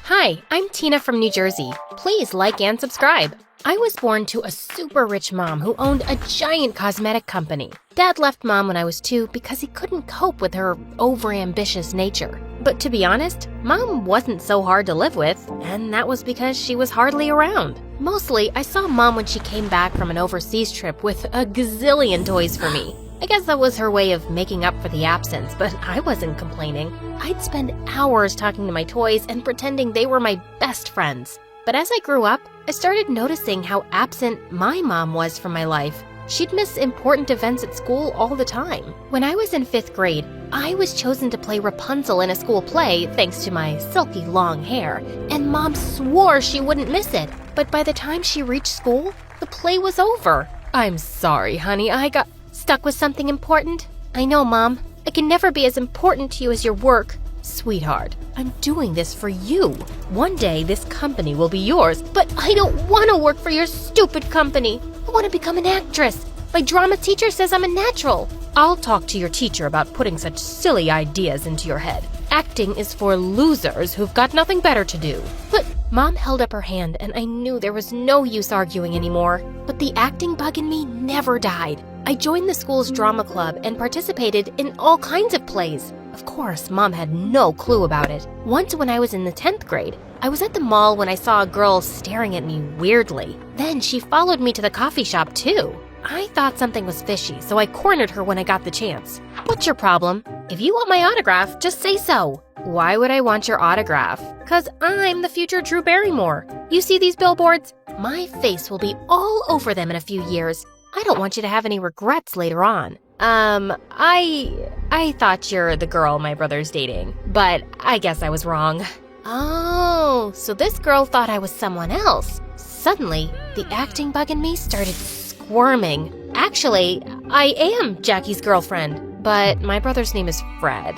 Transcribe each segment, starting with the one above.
Hi, I'm Tina from New Jersey. Please like and subscribe. I was born to a super rich mom who owned a giant cosmetic company. Dad left Mom when I was 2 because he couldn't cope with her overambitious nature. But to be honest, Mom wasn't so hard to live with, and that was because she was hardly around. Mostly, I saw Mom when she came back from an overseas trip with a gazillion toys for me. I guess that was her way of making up for the absence, but I wasn't complaining. I'd spend hours talking to my toys and pretending they were my best friends. But as I grew up, I started noticing how absent my mom was from my life. She'd miss important events at school all the time. When I was in 5th grade, I was chosen to play Rapunzel in a school play thanks to my silky long hair, and Mom swore she wouldn't miss it. But by the time she reached school, the play was over. I'm sorry, honey, I got stuck with something important. I know, Mom. I can never be as important to you as your work. Sweetheart, I'm doing this for you. One day, this company will be yours, but I don't want to work for your stupid company. I want to become an actress. My drama teacher says I'm a natural. I'll talk to your teacher about putting such silly ideas into your head. Acting is for losers who've got nothing better to do. But Mom held up her hand, and I knew there was no use arguing anymore. But the acting bug in me never died. I joined the school's drama club and participated in all kinds of plays. Of course, Mom had no clue about it. Once when I was in the 10th grade, I was at the mall when I saw a girl staring at me weirdly. Then she followed me to the coffee shop too. I thought something was fishy, so I cornered her when I got the chance. What's your problem? If you want my autograph, just say so. Why would I want your autograph? 'Cause I'm the future Drew Barrymore. You see these billboards? My face will be all over them in a few years. I don't want you to have any regrets later on. I thought you're the girl my brother's dating, but I guess I was wrong. Oh, so this girl thought I was someone else. Suddenly, the acting bug in me started squirming. Actually, I am Jackie's girlfriend, but my brother's name is Fred.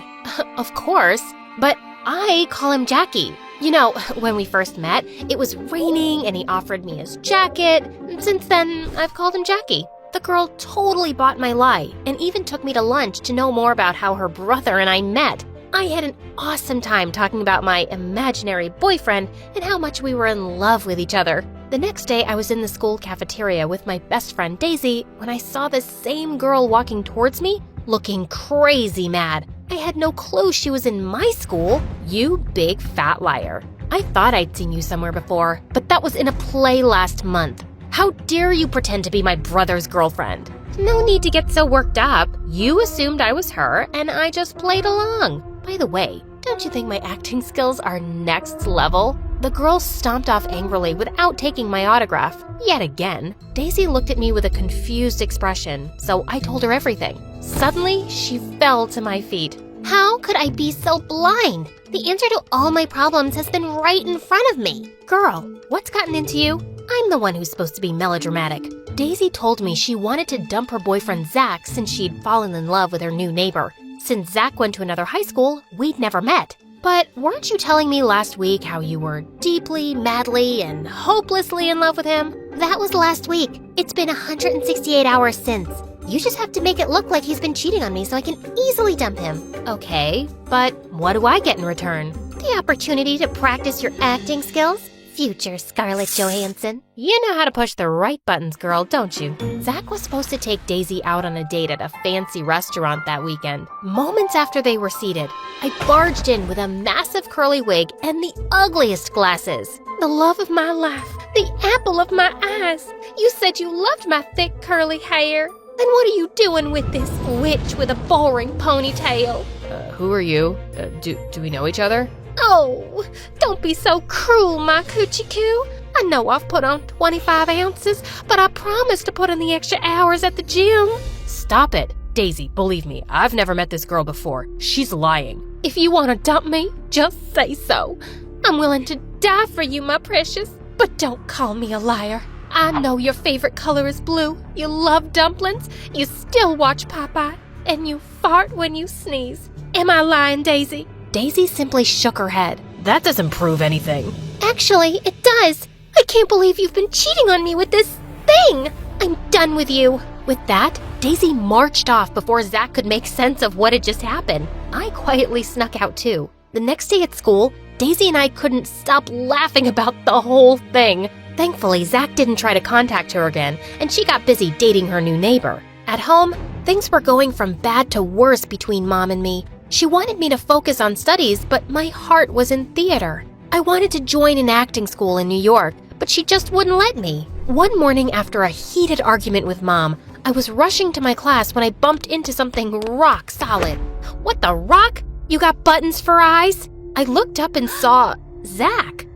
Of course, but I call him Jackie. You know, when we first met, it was raining and he offered me his jacket. Since then, I've called him Jackie. The girl totally bought my lie and even took me to lunch to know more about how her brother and I met. I had an awesome time talking about my imaginary boyfriend and how much we were in love with each other. The next day, I was in the school cafeteria with my best friend Daisy when I saw the same girl walking towards me, looking crazy mad. I had no clue she was in my school. You big fat liar. I thought I'd seen you somewhere before, but that was in a play last month. How dare you pretend to be my brother's girlfriend? No need to get so worked up. You assumed I was her, and I just played along. By the way, don't you think my acting skills are next level? The girl stomped off angrily without taking my autograph. Yet again, Daisy looked at me with a confused expression, so I told her everything. Suddenly, she fell to my feet. How could I be so blind? The answer to all my problems has been right in front of me. Girl, what's gotten into you? I'm the one who's supposed to be melodramatic. Daisy told me she wanted to dump her boyfriend Zach since she'd fallen in love with her new neighbor. Since Zach went to another high school, we'd never met. But weren't you telling me last week how you were deeply, madly, and hopelessly in love with him? That was last week. It's been 168 hours since. You just have to make it look like he's been cheating on me so I can easily dump him. Okay, but what do I get in return? The opportunity to practice your acting skills? Future Scarlett Johansson. You know how to push the right buttons, girl, don't you? Zach was supposed to take Daisy out on a date at a fancy restaurant that weekend. Moments after they were seated, I barged in with a massive curly wig and the ugliest glasses. The love of my life, the apple of my eyes. You said you loved my thick curly hair. Then what are you doing with this witch with a boring ponytail? Who are you? Do we know each other? Oh, don't be so cruel, my coochie-coo. I know I've put on 25 ounces, but I promise to put in the extra hours at the gym. Stop it. Daisy, believe me, I've never met this girl before. She's lying. If you want to dump me, just say so. I'm willing to die for you, my precious. But don't call me a liar. I know your favorite color is blue. You love dumplings. You still watch Popeye. And you fart when you sneeze. Am I lying, Daisy? Daisy simply shook her head. That doesn't prove anything. Actually, it does. I can't believe you've been cheating on me with this thing. I'm done with you. With that, Daisy marched off before Zach could make sense of what had just happened. I quietly snuck out too. The next day at school, Daisy and I couldn't stop laughing about the whole thing. Thankfully, Zach didn't try to contact her again, and she got busy dating her new neighbor. At home, things were going from bad to worse between Mom and me. She wanted me to focus on studies, but my heart was in theater. I wanted to join an acting school in New York, but she just wouldn't let me. One morning after a heated argument with Mom, I was rushing to my class when I bumped into something rock solid. What the rock? You got buttons for eyes? I looked up and saw Zach.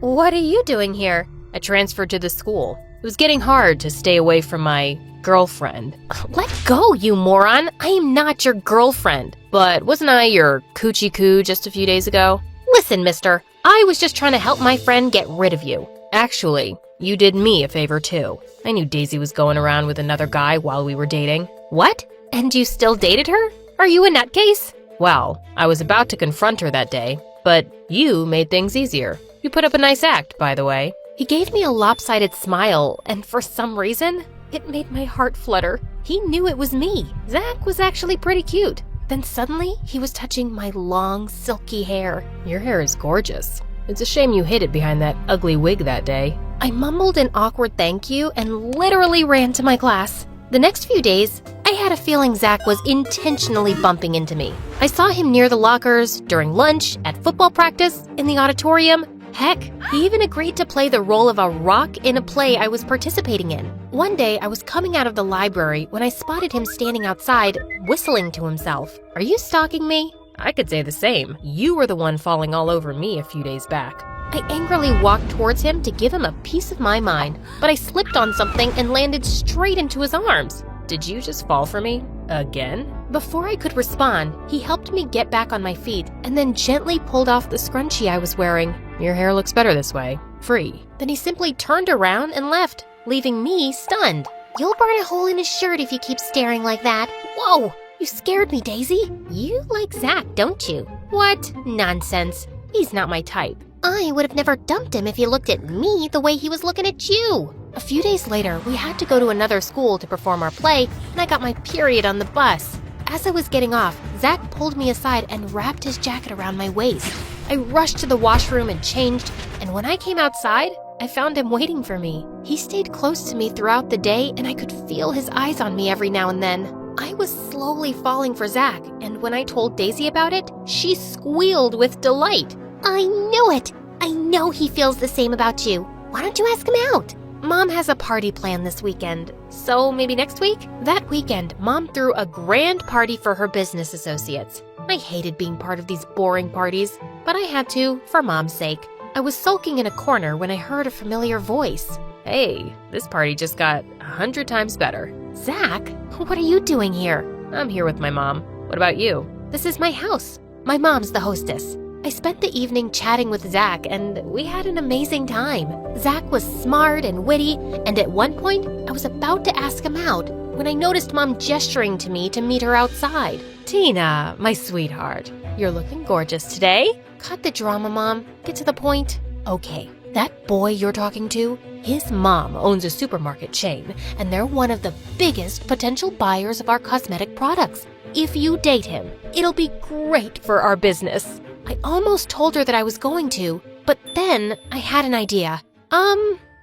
What are you doing here? I transferred to the school. It was getting hard to stay away from my girlfriend. Let go, you moron. I am not your girlfriend. But wasn't I your coochie-coo just a few days ago? Listen, mister, I was just trying to help my friend get rid of you. Actually, you did me a favor too. I knew Daisy was going around with another guy while we were dating. What? And you still dated her? Are you a nutcase? Well, I was about to confront her that day, but you made things easier. You put up a nice act, by the way. He gave me a lopsided smile, and for some reason, it made my heart flutter. He knew it was me. Zach was actually pretty cute. Then suddenly, he was touching my long, silky hair. Your hair is gorgeous. It's a shame you hid it behind that ugly wig that day. I mumbled an awkward thank you and literally ran to my class. The next few days, I had a feeling Zach was intentionally bumping into me. I saw him near the lockers, during lunch, at football practice, in the auditorium. Heck, he even agreed to play the role of a rock in a play I was participating in. One day, I was coming out of the library when I spotted him standing outside, whistling to himself. Are you stalking me? I could say the same. You were the one falling all over me a few days back. I angrily walked towards him to give him a piece of my mind, but I slipped on something and landed straight into his arms. Did you just fall for me? Again? Before I could respond, he helped me get back on my feet and then gently pulled off the scrunchie I was wearing. Your hair looks better this way. Free. Then he simply turned around and left, leaving me stunned. You'll burn a hole in his shirt if you keep staring like that. Whoa! You scared me, Daisy. You like Zach, don't you? What? Nonsense. He's not my type. I would have never dumped him if he looked at me the way he was looking at you. A few days later, we had to go to another school to perform our play, and I got my period on the bus. As I was getting off, Zach pulled me aside and wrapped his jacket around my waist. I rushed to the washroom and changed, and when I came outside, I found him waiting for me. He stayed close to me throughout the day, and I could feel his eyes on me every now and then. I was slowly falling for Zach, and when I told Daisy about it, she squealed with delight. I knew it! I know he feels the same about you. Why don't you ask him out? Mom has a party planned this weekend, so maybe next week? That weekend, Mom threw a grand party for her business associates. I hated being part of these boring parties, but I had to, for Mom's sake. I was sulking in a corner when I heard a familiar voice. Hey, this party just got 100 times better. Zach, what are you doing here? I'm here with my mom. What about you? This is my house. My mom's the hostess. I spent the evening chatting with Zach, and we had an amazing time. Zach was smart and witty, and at one point, I was about to ask him out when I noticed Mom gesturing to me to meet her outside. Tina, my sweetheart, you're looking gorgeous today. Cut the drama, Mom. Get to the point. Okay, that boy you're talking to, his mom owns a supermarket chain, and they're one of the biggest potential buyers of our cosmetic products. If you date him, it'll be great for our business. I almost told her that I was going to, but then I had an idea.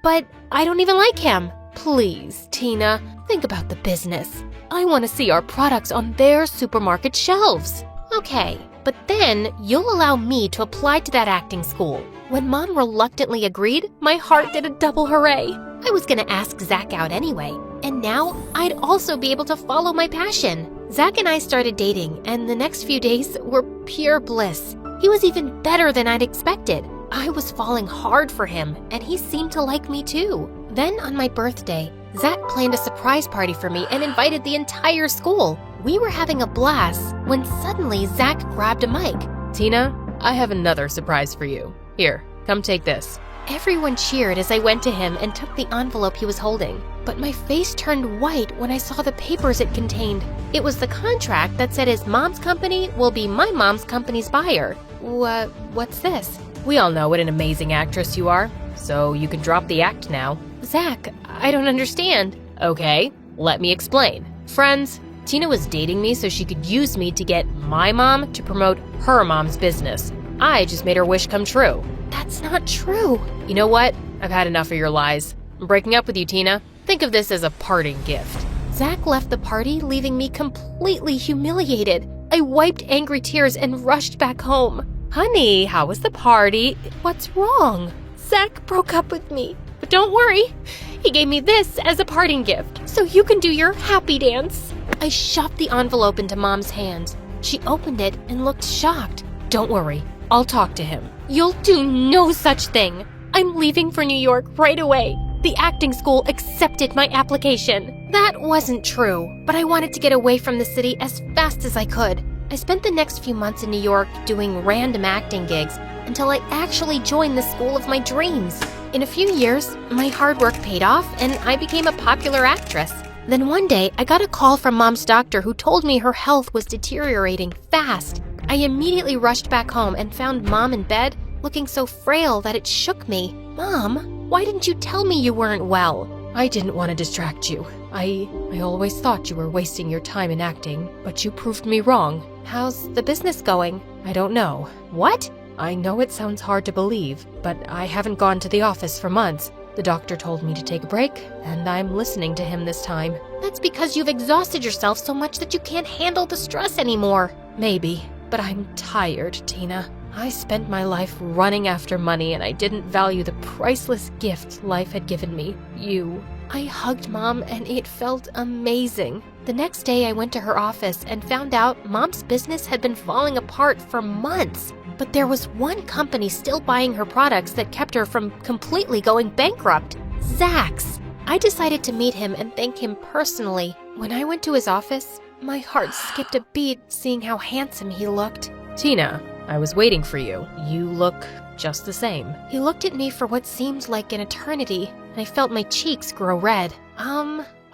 But I don't even like him. Please, Tina, think about the business. I want to see our products on their supermarket shelves. Okay, but then you'll allow me to apply to that acting school. When Mom reluctantly agreed, my heart did a double hooray. I was going to ask Zach out anyway, and now I'd also be able to follow my passion. Zach and I started dating, and the next few days were pure bliss. He was even better than I'd expected. I was falling hard for him, and he seemed to like me too. Then on my birthday, Zach planned a surprise party for me and invited the entire school. We were having a blast when suddenly Zach grabbed a mic. Tina, I have another surprise for you. Here, come take this. Everyone cheered as I went to him and took the envelope he was holding. But my face turned white when I saw the papers it contained. It was the contract that said his mom's company will be my mom's company's buyer. What's this? We all know what an amazing actress you are, so you can drop the act now. Zach, I don't understand. Okay, let me explain. Friends, Tina was dating me so she could use me to get my mom to promote her mom's business. I just made her wish come true. That's not true. You know what? I've had enough of your lies. I'm breaking up with you, Tina. Think of this as a parting gift. Zach left the party, leaving me completely humiliated. I wiped angry tears and rushed back home. Honey, how was the party? What's wrong? Zach broke up with me. But don't worry, he gave me this as a parting gift, so you can do your happy dance. I shoved the envelope into Mom's hands. She opened it and looked shocked. Don't worry, I'll talk to him. You'll do no such thing. I'm leaving for New York right away. The acting school accepted my application. That wasn't true, but I wanted to get away from the city as fast as I could. I spent the next few months in New York doing random acting gigs until I actually joined the school of my dreams. In a few years, my hard work paid off and I became a popular actress. Then one day, I got a call from Mom's doctor who told me her health was deteriorating fast. I immediately rushed back home and found Mom in bed, looking so frail that it shook me. Mom, why didn't you tell me you weren't well? I didn't want to distract you. I always thought you were wasting your time in acting, but you proved me wrong. How's the business going? I don't know. What? I know it sounds hard to believe, but I haven't gone to the office for months. The doctor told me to take a break, and I'm listening to him this time. That's because you've exhausted yourself so much that you can't handle the stress anymore. Maybe, but I'm tired, Tina. I spent my life running after money, and I didn't value the priceless gift life had given me, you. I hugged Mom, and it felt amazing. The next day, I went to her office and found out Mom's business had been falling apart for months. But there was one company still buying her products that kept her from completely going bankrupt. Zach's. I decided to meet him and thank him personally. When I went to his office, my heart skipped a beat seeing how handsome he looked. Tina, I was waiting for you. You look just the same. He looked at me for what seemed like an eternity, and I felt my cheeks grow red.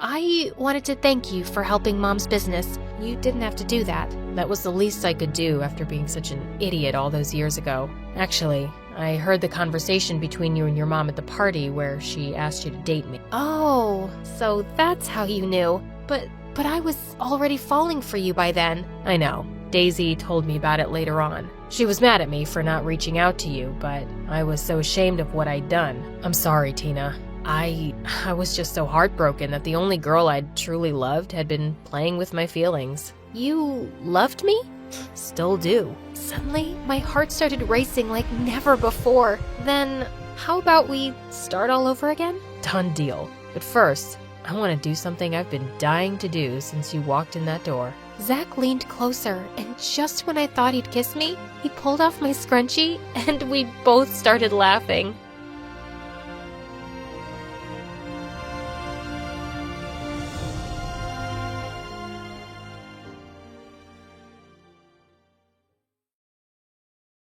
I wanted to thank you for helping Mom's business. You didn't have to do that. That was the least I could do after being such an idiot all those years ago. Actually, I heard the conversation between you and your mom at the party where she asked you to date me. Oh, so that's how you knew. But I was already falling for you by then. I know. Daisy told me about it later on. She was mad at me for not reaching out to you, but I was so ashamed of what I'd done. I'm sorry, Tina. I was just so heartbroken that the only girl I'd truly loved had been playing with my feelings. You loved me? Still do. Suddenly, my heart started racing like never before. Then, how about we start all over again? Done deal. But first, I want to do something I've been dying to do since you walked in that door. Zach leaned closer, and just when I thought he'd kiss me, he pulled off my scrunchie, and we both started laughing.